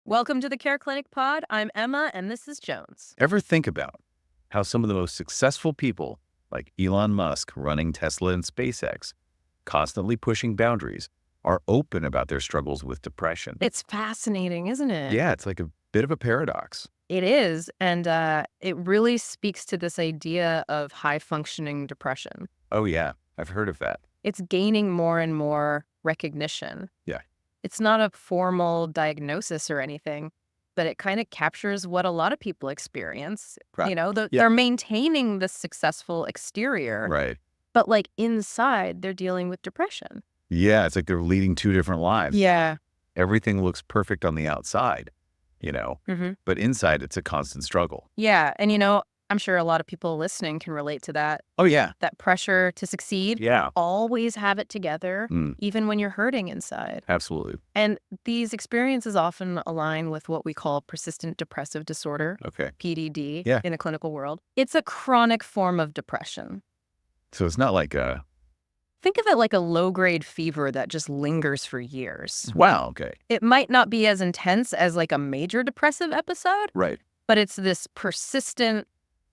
Welcome to the CareClinic Pod. I'm Emma, and this is Jones. Ever think about how some of the most successful people, like Elon Musk running Tesla and SpaceX, constantly pushing boundaries, are open about their struggles with depression? It's fascinating, isn't it? Yeah, it's like a bit of a paradox. It is, and it really speaks to this idea of high-functioning depression. Oh, yeah, I've heard of that. It's gaining more and more recognition. Yeah. It's not a formal diagnosis or anything, but it kind of captures what a lot of people experience. Right. You know, Yeah. they're maintaining this successful exterior, Right. but like inside, they're dealing with depression. Yeah, it's like they're leading two different lives. Yeah. Everything looks perfect on the outside, but inside it's a constant struggle. Yeah. And, I'm sure a lot of people listening can relate to that. Oh, yeah. That pressure to succeed. Yeah, Always have it together, even when you're hurting inside. absolutely. And these experiences often align with what we call persistent depressive disorder, Okay. PDD, Yeah. in the clinical world. It's a chronic form of depression. So it's not like a, Think of it like a low-grade fever that just lingers for years. wow, okay. It might not be as intense as like a major depressive episode, Right. but it's this persistent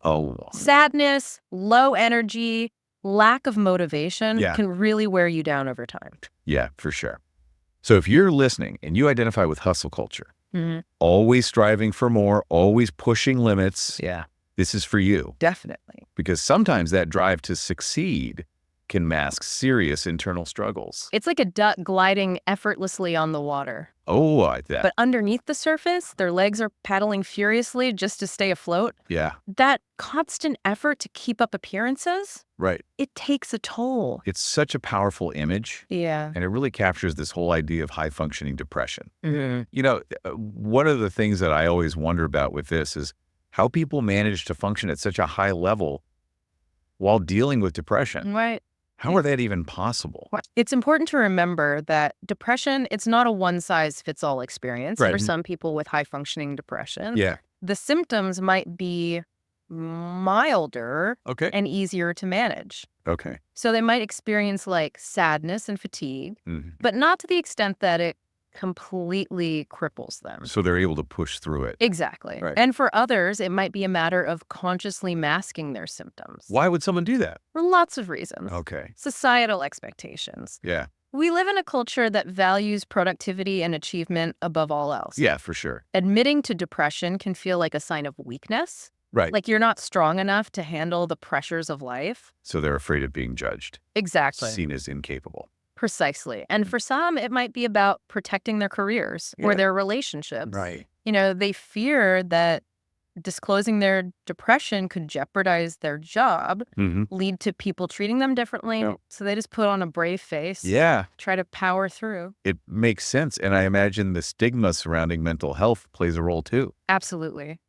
Oh, sadness, low energy, lack of motivation Yeah. can really wear you down over time. yeah, for sure. So if you're listening and you identify with hustle culture, always striving for more, always pushing limits, Yeah, this is for you. definitely. Because sometimes that drive to succeed can mask serious internal struggles. It's like a duck gliding effortlessly on the water. Oh, like that. But underneath the surface, their legs are paddling furiously just to stay afloat. Yeah, That constant effort to keep up appearances, right. it takes a toll. It's such a powerful image, Yeah. and it really captures this whole idea of high-functioning depression. Mm-hmm. One of the things that I always wonder about with this is how people manage to function at such a high level while dealing with depression. Right. How are that even possible? It's important to remember that depression, it's not a one-size-fits-all experience Right. for some people with high-functioning depression. Yeah. The symptoms might be milder Okay. and easier to manage. Okay. So they might experience like sadness and fatigue, Mhm. but not to the extent that it completely cripples them. So they're able to push through it. Exactly. Right. And for others, it might be a matter of consciously masking their symptoms. Why would someone do that? For lots of reasons. Okay. Societal expectations. Yeah. We live in a culture that values productivity and achievement above all else. Yeah, for sure. Admitting to depression can feel like a sign of weakness, Right. like you're not strong enough to handle the pressures of life. So they're afraid of being judged, Exactly. seen as incapable. Precisely. And for some, it might be about protecting their careers or Yeah. their relationships. Right. They fear that disclosing their depression could jeopardize their job, Mm-hmm. lead to people treating them differently. Yep. So they just put on a brave face, Yeah, try to power through. it makes sense. And I imagine the stigma surrounding mental health plays a role too. Absolutely.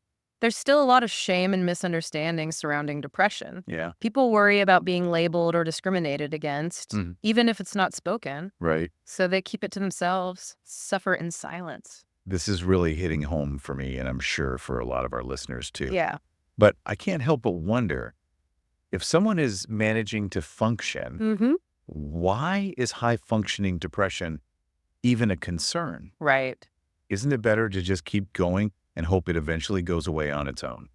There's still a lot of shame and misunderstanding surrounding depression. Yeah. People worry about being labeled or discriminated against, Mhm. even if it's not spoken. Right. So they keep it to themselves, suffer in silence. This is really hitting home for me, and I'm sure for a lot of our listeners too. Yeah. But I can't help but wonder if someone is managing to function, Mm-hmm. why is high functioning depression even a concern? Right. Isn't it better to just keep going and hope it eventually goes away on its own?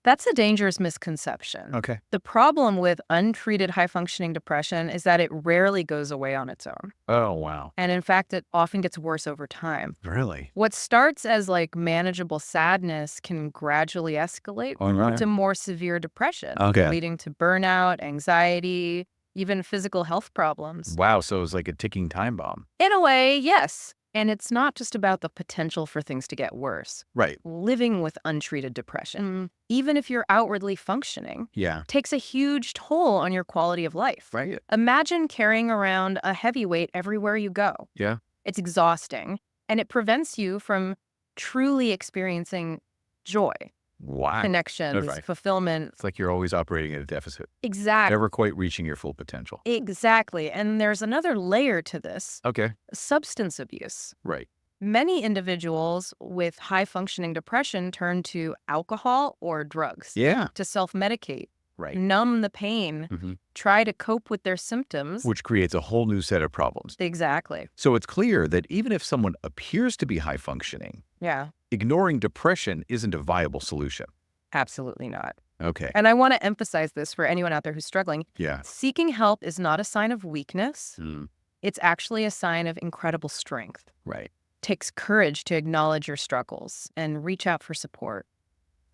That's a dangerous misconception. Okay. The problem with untreated high-functioning depression is that it rarely goes away on its own. Oh, wow. And in fact, it often gets worse over time. Really? What starts as like manageable sadness can gradually escalate All right. to more severe depression, Okay. leading to burnout, anxiety, even physical health problems. Wow. So it's like a ticking time bomb. In a way, yes. And it's not just about the potential for things to get worse. Right. Living with untreated depression, even if you're outwardly functioning, Yeah. takes a huge toll on your quality of life. Right. Imagine carrying around a heavy weight everywhere you go. Yeah. It's exhausting, and it prevents you from truly experiencing joy, Wow. connections, right. fulfillment. It's like you're always operating at a deficit, Exactly. never quite reaching your full potential. Exactly. And there's another layer to this, Okay. substance abuse. Right. Many individuals with high-functioning depression turn to alcohol or drugs Yeah. to self-medicate. Right. numb the pain, try to cope with their symptoms. Which creates a whole new set of problems. Exactly. So it's clear that even if someone appears to be high functioning, Yeah, ignoring depression isn't a viable solution. absolutely not. Okay. And I want to emphasize this for anyone out there who's struggling. Yeah. Seeking help is not a sign of weakness. Mm, It's actually a sign of incredible strength. right. Takes courage to acknowledge your struggles and reach out for support.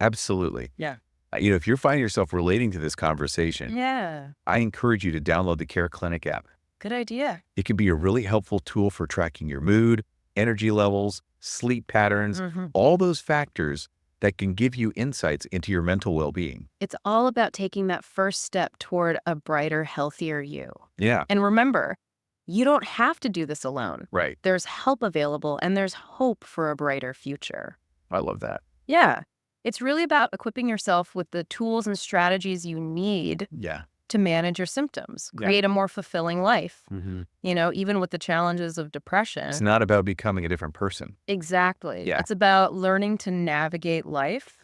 Absolutely. Yeah. If you're finding yourself relating to this conversation, Yeah. I encourage you to download the CareClinic app. Good idea. It can be a really helpful tool for tracking your mood, energy levels, sleep patterns, all those factors that can give you insights into your mental well-being. It's all about taking that first step toward a brighter, healthier you. Yeah. And remember, you don't have to do this alone. Right. There's help available and there's hope for a brighter future. I love that. Yeah. It's really about equipping yourself with the tools and strategies you need Yeah. to manage your symptoms, Yeah. create a more fulfilling life. Mm-hmm. Even with the challenges of depression. It's not about becoming a different person. Exactly. Yeah. It's about learning to navigate life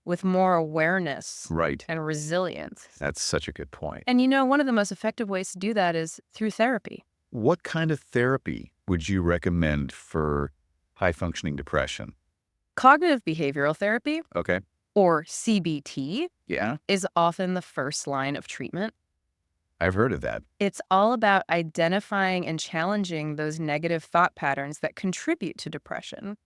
with more awareness Right. and resilience. That's such a good point. And one of the most effective ways to do that is through therapy. What kind of therapy would you recommend for high-functioning depression? Cognitive behavioral therapy, Okay. or CBT, Yeah. is often the first line of treatment. I've heard of that. It's all about identifying and challenging those negative thought patterns that contribute to depression.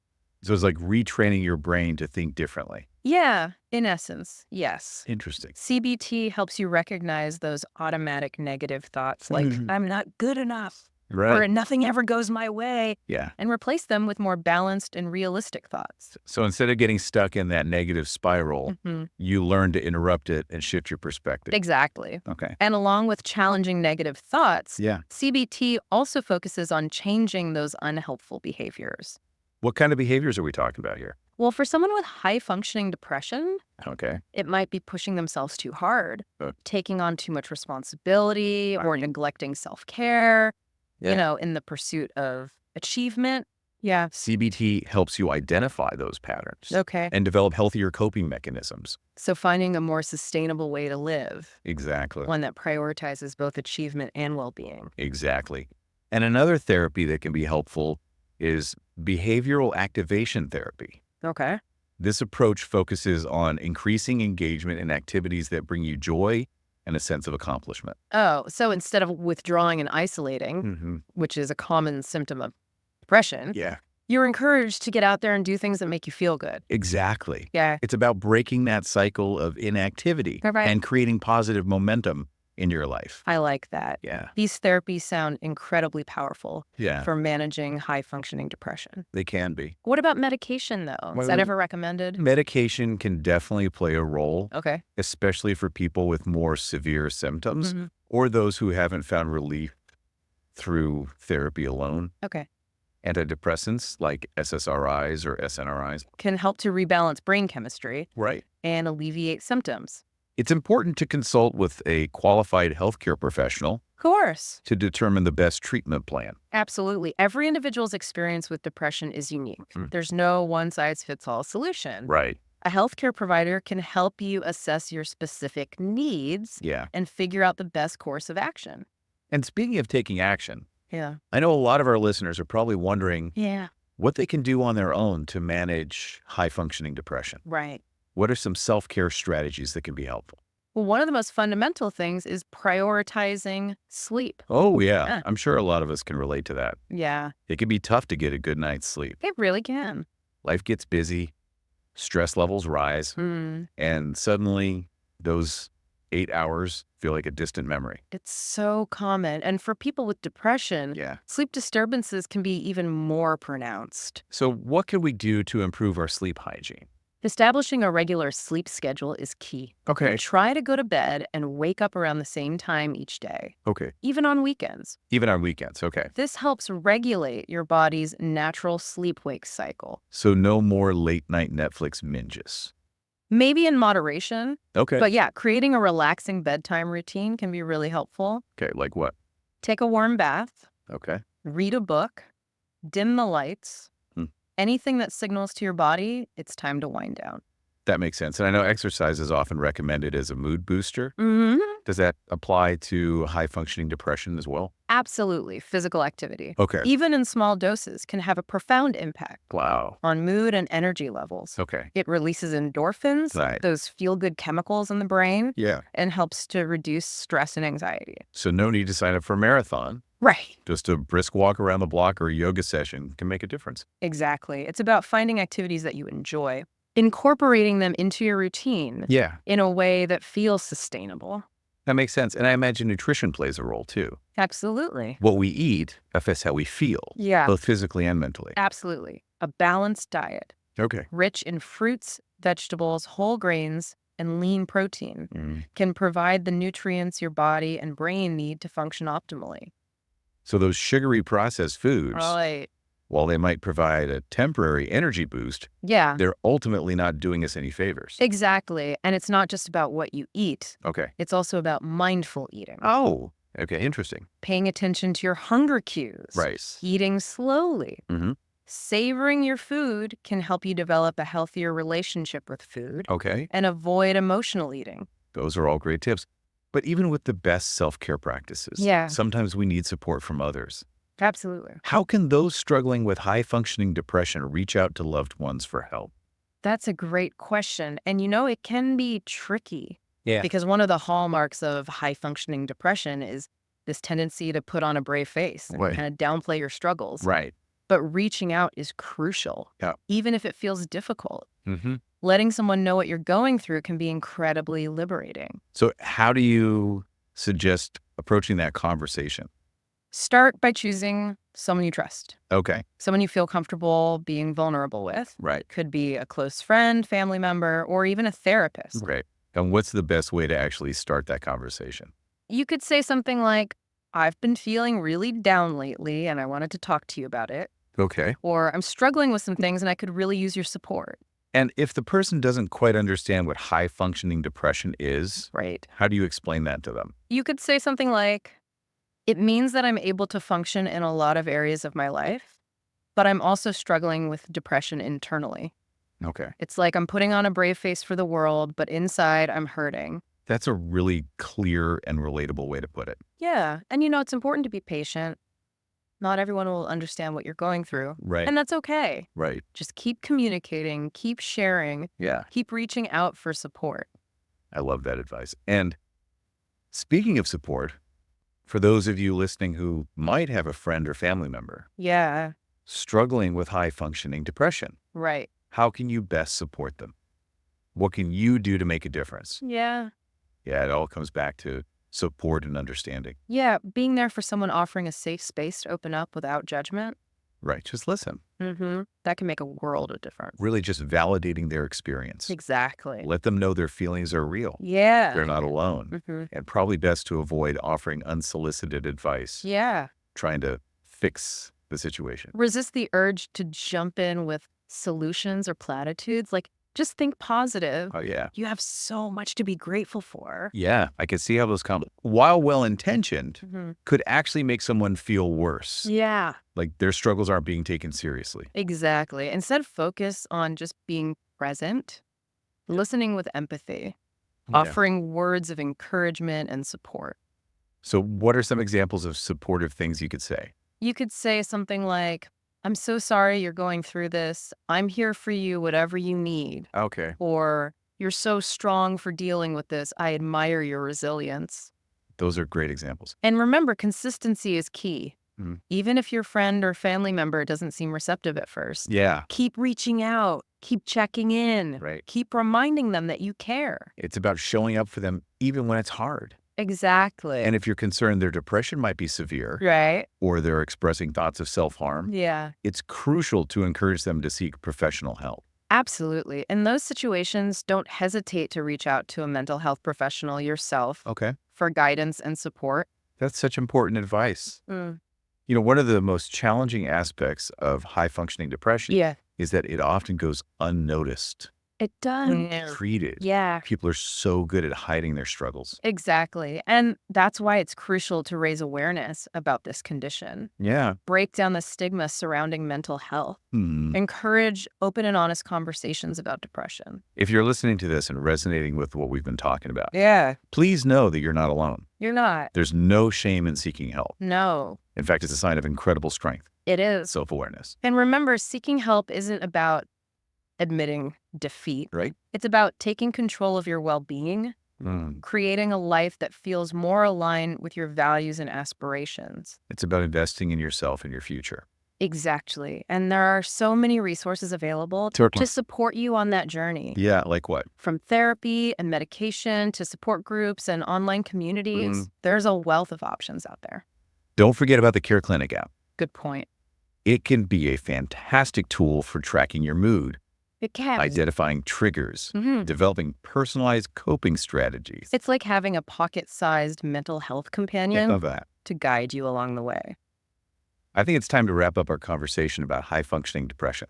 So it's like retraining your brain to think differently. Yeah, in essence, yes. Interesting. CBT helps you recognize those automatic negative thoughts like, I'm not good enough, Right. or nothing ever goes my way, Yeah. and replace them with more balanced and realistic thoughts. So instead of getting stuck in that negative spiral, you learn to interrupt it and shift your perspective. Exactly. Okay. And along with challenging negative thoughts, Yeah. CBT also focuses on changing those unhelpful behaviors. What kind of behaviors are we talking about here? Well, for someone with high-functioning depression, Okay. it might be pushing themselves too hard, Uh. taking on too much responsibility, or neglecting self-care, in the pursuit of achievement. Yeah. CBT helps you identify those patterns Okay. and develop healthier coping mechanisms. So finding a more sustainable way to live, Exactly. one that prioritizes both achievement and well-being. Exactly. And another therapy that can be helpful is behavioral activation therapy. Okay. This approach focuses on increasing engagement in activities that bring you joy and a sense of accomplishment. Oh, so instead of withdrawing and isolating, which is a common symptom of depression, Yeah. you're encouraged to get out there and do things that make you feel good. Exactly. Yeah. It's about breaking that cycle of inactivity Right. and creating positive momentum in your life. I like that. Yeah. These therapies sound incredibly powerful Yeah. for managing high-functioning depression. They can be. What about medication, though? Is that ever recommended? Medication can definitely play a role, Okay. especially for people with more severe symptoms or those who haven't found relief through therapy alone. Okay. Antidepressants like SSRIs or SNRIs. Can help to rebalance brain chemistry Right. and alleviate symptoms. It's important to consult with a qualified healthcare professional Of course. to determine the best treatment plan. Absolutely. Every individual's experience with depression is unique. There's no one-size-fits-all solution. Right. A healthcare provider can help you assess your specific needs Yeah. and figure out the best course of action. And speaking of taking action, Yeah. I know a lot of our listeners are probably wondering Yeah. what they can do on their own to manage high-functioning depression. Right. What are some self-care strategies that can be helpful? Well, one of the most fundamental things is prioritizing sleep. Oh, yeah. Yeah. I'm sure a lot of us can relate to that. Yeah, It can be tough to get a good night's sleep. it really can. Life gets busy, stress levels rise, and suddenly those 8 hours feel like a distant memory. It's so common. And for people with depression, Yeah. sleep disturbances can be even more pronounced. So what can we do to improve our sleep hygiene? Establishing a regular sleep schedule is key. Okay. Try to go to bed and wake up around the same time each day, Okay. even on weekends. Even on weekends. Okay. This helps regulate your body's natural sleep-wake cycle. So no more late night Netflix binges. Maybe in moderation, Okay. but yeah, creating a relaxing bedtime routine can be really helpful. Okay. Like what? Take a warm bath, Okay. read a book, dim the lights, anything that signals to your body it's time to wind down. That makes sense. And I know exercise is often recommended as a mood booster. Hmm. Does that apply to high-functioning depression as well? Absolutely. Physical activity, Okay. even in small doses, can have a profound impact Wow. on mood and energy levels. Okay. It releases endorphins, Right. those feel-good chemicals in the brain, Yeah. and helps to reduce stress and anxiety. So no need to sign up for a marathon. Right. Just a brisk walk around the block or a yoga session can make a difference. Exactly. It's about finding activities that you enjoy, incorporating them into your routine Yeah. in a way that feels sustainable. That makes sense. And I imagine nutrition plays a role too. Absolutely. What we eat affects how we feel, Yeah, both physically and mentally. absolutely. A balanced diet, Okay. rich in fruits, vegetables, whole grains, and lean protein, Mm. can provide the nutrients your body and brain need to function optimally. So those sugary processed foods, Right. while they might provide a temporary energy boost, Yeah, they're ultimately not doing us any favors. exactly. And it's not just about what you eat. Okay. It's also about mindful eating, Oh, okay. Interesting. paying attention to your hunger cues, Right. eating slowly. Mm-hmm. Savoring your food can help you develop a healthier relationship with food Okay. and avoid emotional eating. Those are all great tips. But even with the best self-care practices, Yeah. sometimes we need support from others. Absolutely. How can those struggling with high-functioning depression reach out to loved ones for help? That's a great question. And it can be tricky Yeah. because one of the hallmarks of high functioning depression is this tendency to put on a brave face and Right. kind of downplay your struggles. Right. But reaching out is crucial, Yeah. even if it feels difficult. Mm-hmm. Letting someone know what you're going through can be incredibly liberating. So how do you suggest approaching that conversation? Start by choosing someone you trust, Okay. someone you feel comfortable being vulnerable with. Right. Could be a close friend, family member, or even a therapist. Right. And what's the best way to actually start that conversation? You could say something like, I've been feeling really down lately and I wanted to talk to you about it. Okay. Or I'm struggling with some things and I could really use your support. And if the person doesn't quite understand what high-functioning depression is, Right. how do you explain that to them? You could say something like, it means that I'm able to function in a lot of areas of my life, but I'm also struggling with depression internally. Okay. It's like I'm putting on a brave face for the world, but inside I'm hurting. That's a really clear and relatable way to put it. Yeah. And it's important to be patient. Not everyone will understand what you're going through. Right. And that's okay. Right. Just keep communicating, keep sharing, Yeah. keep reaching out for support. I love that advice. And speaking of support, for those of you listening who might have a friend or family member Yeah, struggling with high-functioning depression, right. how can you best support them? What can you do to make a difference? Yeah. Yeah, it all comes back to support and understanding. Yeah, being there for someone offering a safe space to open up without judgment. Right. Just listen. That can make a world of difference. Really just validating their experience. Exactly. Let them know their feelings are real. Yeah. They're not alone. And probably best to avoid offering unsolicited advice, Yeah. trying to fix the situation. Resist the urge to jump in with solutions or platitudes. Like, just think positive. Oh, yeah. You have so much to be grateful for. Yeah, I can see how those comments, while well-intentioned, Mhm. could actually make someone feel worse. Yeah. Like their struggles aren't being taken seriously. Exactly. Instead, focus on just being present, listening with empathy, Yeah. offering words of encouragement and support. So what are some examples of supportive things you could say? You could say something like, I'm so sorry you're going through this. I'm here for you, whatever you need. Okay. Or, you're so strong for dealing with this. I admire your resilience. Those are great examples. And remember, consistency is key. Mhm. Even if your friend or family member doesn't seem receptive at first, Yeah. keep reaching out, keep checking in, Right. keep reminding them that you care. It's about showing up for them even when it's hard. Exactly. And if you're concerned their depression might be severe Right. or they're expressing thoughts of self-harm, Yeah. it's crucial to encourage them to seek professional help. Absolutely. In those situations, don't hesitate to reach out to a mental health professional yourself Okay. for guidance and support. That's such important advice. Mm. One of the most challenging aspects of high-functioning depression Yeah. is that it often goes unnoticed. It does. Untreated. Yeah. People are so good at hiding their struggles. Exactly. And that's why it's crucial to raise awareness about this condition. Yeah. Break down the stigma surrounding mental health. Encourage open and honest conversations about depression. If you're listening to this and resonating with what we've been talking about, Yeah. please know that you're not alone. You're not. There's no shame in seeking help. No, In fact, it's a sign of incredible strength, it is. self-awareness, And remember, seeking help isn't about admitting defeat. right? It's about taking control of your well-being, creating a life that feels more aligned with your values and aspirations. It's about investing in yourself and your future. Exactly. And there are so many resources available Certainly. to support you on that journey. Yeah, like what? From therapy and medication to support groups and online communities, there's a wealth of options out there. Don't forget about the CareClinic app. Good point. It can be a fantastic tool for tracking your mood, It can. identifying triggers, Mhm. developing personalized coping strategies. It's like having a pocket-sized mental health I companion love that. to guide you along the way. I think it's time to wrap up our conversation about high-functioning depression.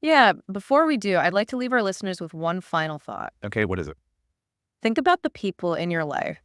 Yeah, before we do, I'd like to leave our listeners with one final thought. Okay, what is it? Think about the people in your life,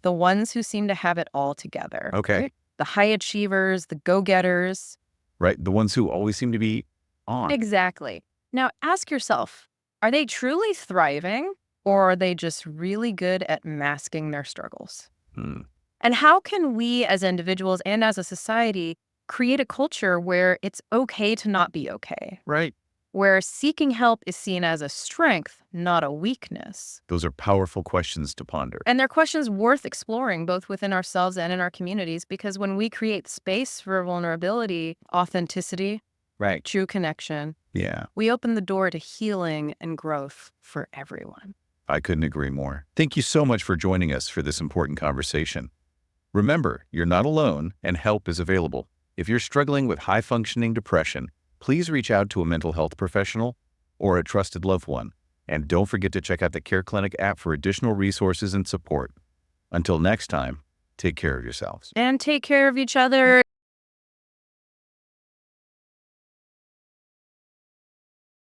the ones who seem to have it all together. Okay. Right? The high achievers, the go-getters. Right, the ones who always seem to be on. Exactly. Now ask yourself, are they truly thriving or are they just really good at masking their struggles? And how can we as individuals and as a society create a culture where it's okay to not be okay, Right. where seeking help is seen as a strength, not a weakness? Those are powerful questions to ponder. And they're questions worth exploring both within ourselves and in our communities, because when we create space for vulnerability, authenticity, Right. true connection, Yeah, we open the door to healing and growth for everyone. I couldn't agree more. Thank you so much for joining us for this important conversation. Remember, you're not alone and help is available. If you're struggling with high-functioning depression, please reach out to a mental health professional or a trusted loved one. And don't forget to check out the CareClinic app for additional resources and support. Until next time, take care of yourselves. And take care of each other.